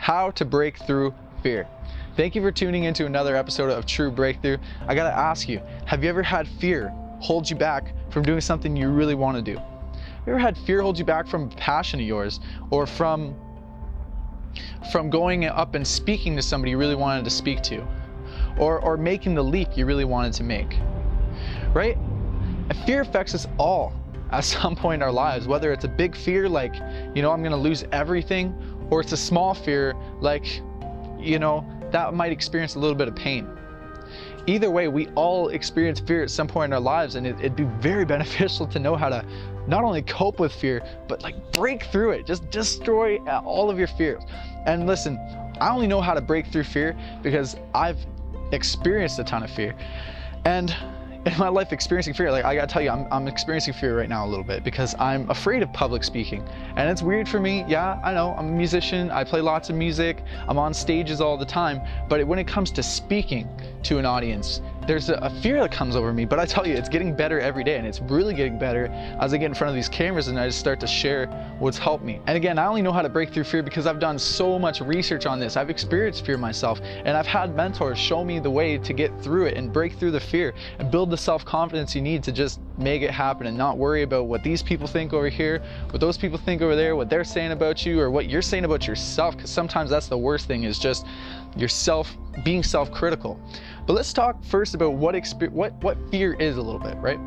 how to break through fear. Thank you for tuning into another episode of True Breakthrough. I gotta ask you, have you ever had fear hold you back from doing something you really want to do? Have you ever had fear hold you back from a passion of yours, or from going up and speaking to somebody you really wanted to speak to, or making the leap you really wanted to make, right? And fear affects us all at some point in our lives, whether it's a big fear like, I'm gonna lose everything, or it's a small fear like, that might experience a little bit of pain. Either way, we all experience fear at some point in our lives, and it'd be very beneficial to know how to not only cope with fear, but break through it. Just destroy all of your fears. And listen, I only know how to break through fear because I've experienced a ton of fear. And in my life experiencing fear, I gotta tell you, I'm experiencing fear right now a little bit because I'm afraid of public speaking. And it's weird for me. Yeah, I know, I'm a musician, I play lots of music, I'm on stages all the time, but when it comes to speaking to an audience, there's a fear that comes over me. But I tell you, it's getting better every day, and it's really getting better as I get in front of these cameras and I just start to share what's helped me. And again, I only know how to break through fear because I've done so much research on this. I've experienced fear myself, and I've had mentors show me the way to get through it and break through the fear and build the self-confidence you need to just make it happen and not worry about what these people think over here, what those people think over there, what they're saying about you, or what you're saying about yourself, because sometimes that's the worst thing, is just yourself being self-critical. But let's talk first about what fear is a little bit, right?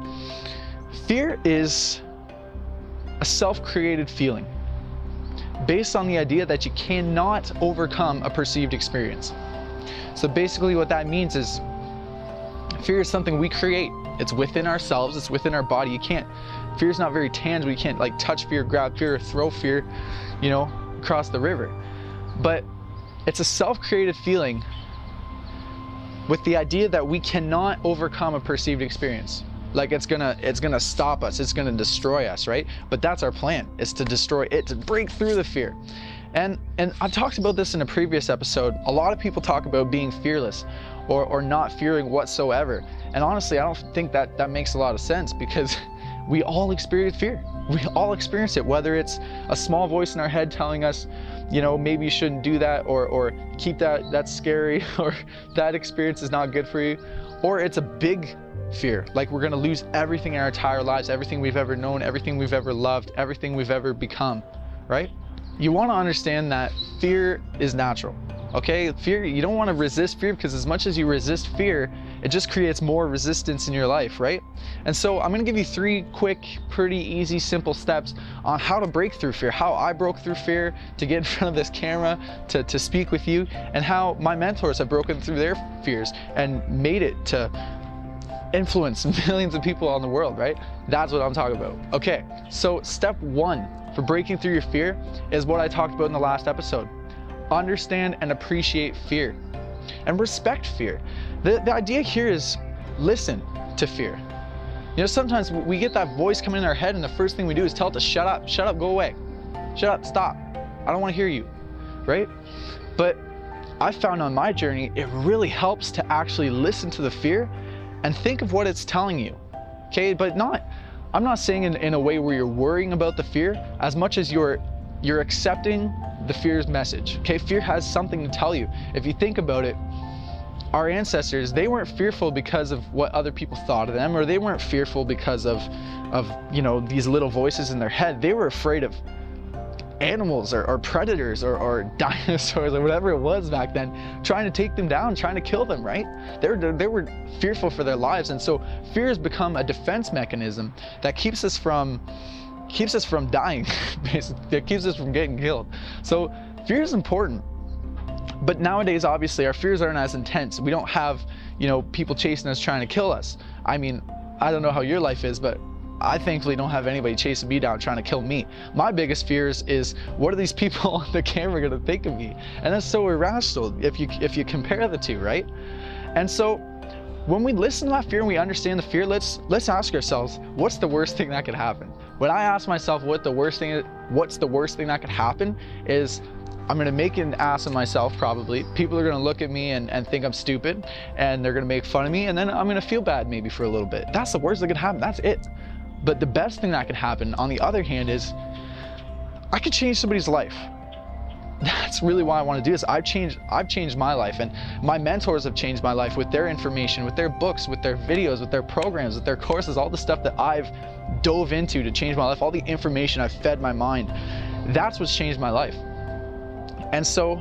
Fear is a self-created feeling based on the idea that you cannot overcome a perceived experience. So basically what that means is fear is something we create. It's within ourselves, it's within our body. Fear is not very tangible. You can't touch fear, grab fear, throw fear, across the river. But it's a self-created feeling with the idea that we cannot overcome a perceived experience. It's gonna stop us, it's gonna destroy us, right? But that's our plan, is to destroy it, to break through the fear. And I talked about this in a previous episode. A lot of people talk about being fearless or not fearing whatsoever. And honestly, I don't think that makes a lot of sense, because we all experience fear. We all experience it, whether it's a small voice in our head telling us, maybe you shouldn't do that, or keep that's scary, or that experience is not good for you, or it's a big fear, like we're gonna lose everything in our entire lives, everything we've ever known, everything we've ever loved, everything we've ever become, right? You wanna understand that fear is natural, okay? Fear, you don't wanna resist fear, because as much as you resist fear, it just creates more resistance in your life, right? And so I'm gonna give you 3 quick, pretty easy, simple steps on how to break through fear, how I broke through fear to get in front of this camera, to speak with you, and how my mentors have broken through their fears and made it to influence millions of people on the world, right? That's what I'm talking about. Okay, so step 1 for breaking through your fear is what I talked about in the last episode. Understand and appreciate fear and respect fear. The idea here is listen to fear. Sometimes we get that voice coming in our head, and the first thing we do is tell it to shut up, go away, shut up, stop, I don't want to hear you, right? But I found on my journey, it really helps to actually listen to the fear and think of what it's telling you, okay? But I'm not saying in a way where you're worrying about the fear as much as you're accepting the fear's message, okay? Fear has something to tell you. If you think about it, our ancestors, they weren't fearful because of what other people thought of them, or they weren't fearful because of these little voices in their head. They were afraid of animals or predators or dinosaurs or whatever it was back then, trying to take them down, trying to kill them, right? They were fearful for their lives. And so fear has become a defense mechanism that keeps us from dying, basically. It keeps us from getting killed. So fear is important. But nowadays, obviously, our fears aren't as intense. We don't have, people chasing us trying to kill us. I mean, I don't know how your life is, but I thankfully don't have anybody chasing me down trying to kill me. My biggest fears is, what are these people on the camera gonna think of me? And that's so irrational if you compare the two, right? And so when we listen to that fear and we understand the fear, let's ask ourselves, what's the worst thing that could happen? When I ask myself what's the worst thing that could happen, is I'm gonna make an ass of myself, probably. People are gonna look at me and think I'm stupid, and they're gonna make fun of me, and then I'm gonna feel bad maybe for a little bit. That's the worst that could happen, that's it. But the best thing that could happen, on the other hand, is I could change somebody's life. that's really why I want to do this. I've changed my life, and my mentors have changed my life with their information, with their books, with their videos, with their programs, with their courses, all the stuff that I've dove into to change my life, all the information I've fed my mind. That's what's changed my life. And so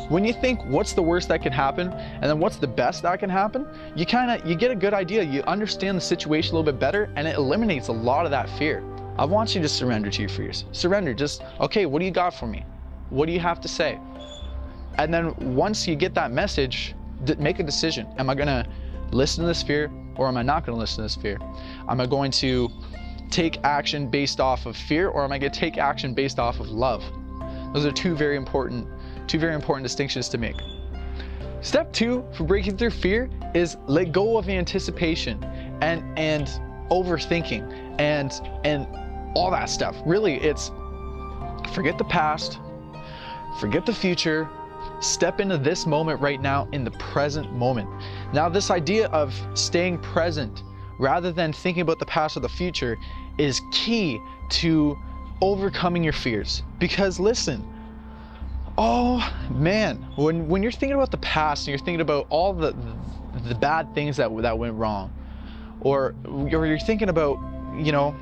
when you think what's the worst that can happen and then what's the best that can happen, you get a good idea. You understand the situation a little bit better, and it eliminates a lot of that fear. I want you to surrender to your fears. Surrender, just, okay, what do you got for me? What do you have to say? And then once you get that message, make a decision. Am I gonna listen to this fear, or am I not gonna listen to this fear? Am I going to take action based off of fear, or am I gonna take action based off of love? Those are two very important distinctions to make. Step 2 for breaking through fear is let go of anticipation and overthinking and all that stuff. Really, it's forget the past, forget the future, step into this moment right now, in the present moment. Now, this idea of staying present rather than thinking about the past or the future is key to overcoming your fears. Because listen, oh man, when you're thinking about the past and you're thinking about all the bad things that went wrong, or you're thinking about, you know,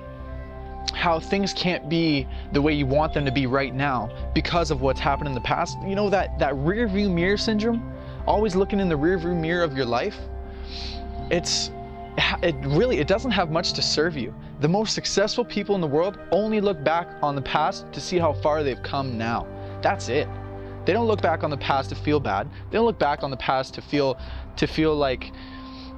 how things can't be the way you want them to be right now because of what's happened in the past, you know, that rear view mirror syndrome, always looking in the rear view mirror of your life, it doesn't have much to serve you. The most successful people in the world only look back on the past to see how far they've come now. That's it. They don't look back on the past to feel bad. They don't look back on the past to feel like,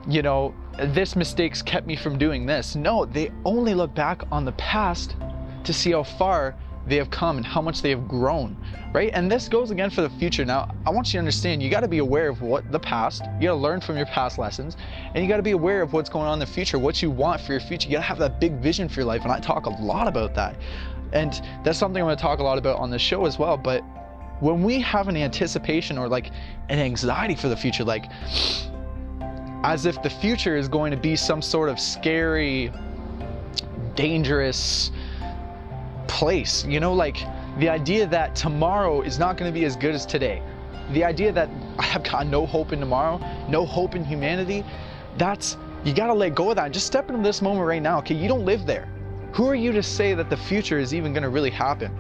you know, this mistake's kept me from doing this. No, they only look back on the past to see how far they have come and how much they have grown, right? And this goes again for the future. Now, I want you to understand, you got to be aware of what the past, you got to learn from your past lessons, and you got to be aware of what's going on in the future, what you want for your future. You got to have that big vision for your life, and I talk a lot about that. And that's something I'm going to talk a lot about on this show as well. But when we have an anticipation or like an anxiety for the future, like as if the future is going to be some sort of scary, dangerous place, you know, like the idea that tomorrow is not going to be as good as today, the idea that I have got no hope in tomorrow, no hope in humanity, you got to let go of that and just step into this moment right now. Okay, you don't live there. Who are you to say that the future is even going to really happen?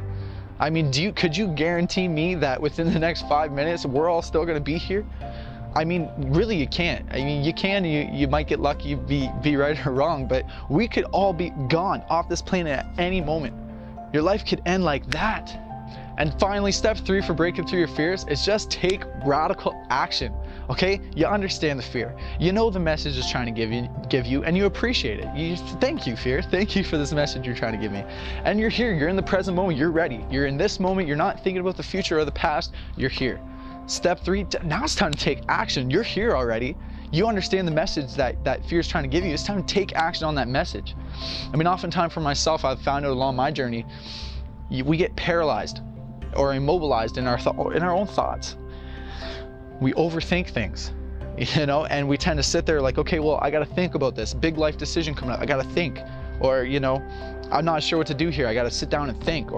I mean, could you guarantee me that within the next 5 minutes we're all still going to be here? I mean, really, you can't. I mean, you can, you might get lucky, be right or wrong, but we could all be gone off this planet at any moment. Your life could end like that. And finally, step 3 for breaking through your fears is just take radical action. Okay, you understand the fear. You know the message is trying to give you, and you appreciate it. Thank you, fear. Thank you for this message you're trying to give me. And you're here. You're in the present moment. You're ready. You're in this moment. You're not thinking about the future or the past. You're here. Step 3. Now it's time to take action. You're here already. You understand the message that fear is trying to give you. It's time to take action on that message. I mean, oftentimes for myself, I've found out along my journey, we get paralyzed or immobilized in our own thoughts. We overthink things, you know, and we tend to sit there like, okay, well, I got to think about this big life decision coming up. I got to think, or, you know, I'm not sure what to do here. I got to sit down and think.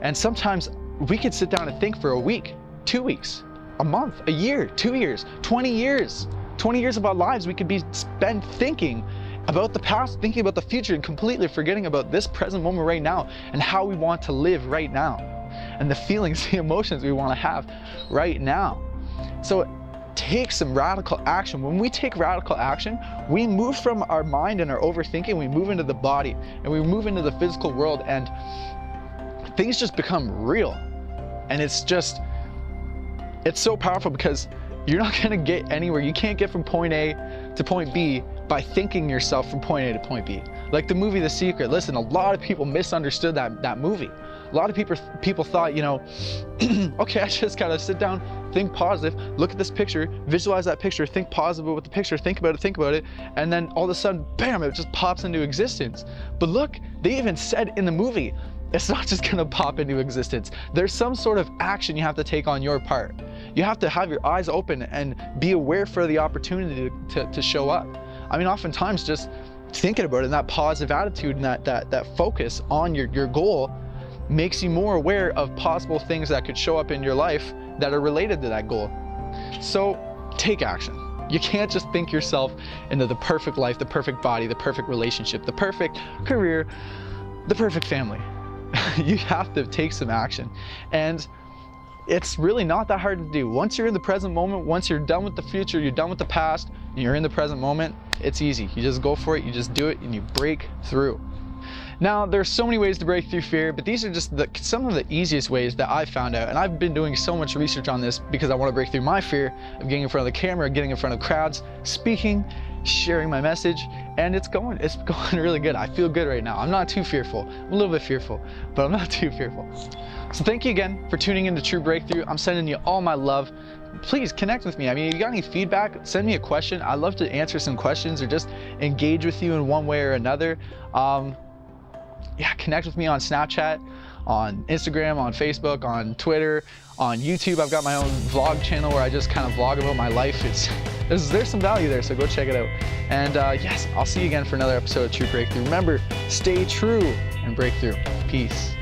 And sometimes we could sit down and think for a week, 2 weeks, a month, a year, 2 years, 20 years. 20 years of our lives we could be spent thinking about the past, thinking about the future, and completely forgetting about this present moment right now and how we want to live right now and the feelings, the emotions we want to have right now. So take some radical action. When we take radical action, we move from our mind and our overthinking, we move into the body and we move into the physical world, and things just become real. And it's so powerful because you're not going to get anywhere. You can't get from point A to point B by thinking yourself from point A to point B. Like the movie The Secret. Listen, a lot of people misunderstood that movie. A lot of people thought, you know, okay, I just got to sit down, think positive, look at this picture, visualize that picture, think positive with the picture, think about it, and then all of a sudden, bam, it just pops into existence. But look, they even said in the movie, it's not just gonna pop into existence. There's some sort of action you have to take on your part. You have to have your eyes open and be aware for the opportunity to show up. I mean, oftentimes just thinking about it, and that positive attitude and that focus on your goal makes you more aware of possible things that could show up in your life that are related to that goal. So take action. You can't just think yourself into the perfect life, the perfect body, the perfect relationship, the perfect career, the perfect family. You have to take some action. And it's really not that hard to do. Once you're in the present moment, once you're done with the future, you're done with the past, and you're in the present moment, it's easy. You just go for it, you just do it, and you break through. Now, there's so many ways to break through fear, but these are just some of the easiest ways that I've found out. And I've been doing so much research on this because I want to break through my fear of getting in front of the camera, getting in front of crowds, speaking, sharing my message, and it's going really good. I feel good right now. I'm not too fearful. I'm a little bit fearful, but I'm not too fearful. So thank you again for tuning in to True Breakthrough. I'm sending you all my love. Please connect with me. I mean, if you got any feedback, send me a question. I'd love to answer some questions or just engage with you in one way or another. Yeah, connect with me on Snapchat, on Instagram, on Facebook, on Twitter, on YouTube. I've got my own vlog channel where I just kind of vlog about my life. There's some value there, so go check it out. And yes, I'll see you again for another episode of True Breakthrough. Remember, stay true and break through. Peace.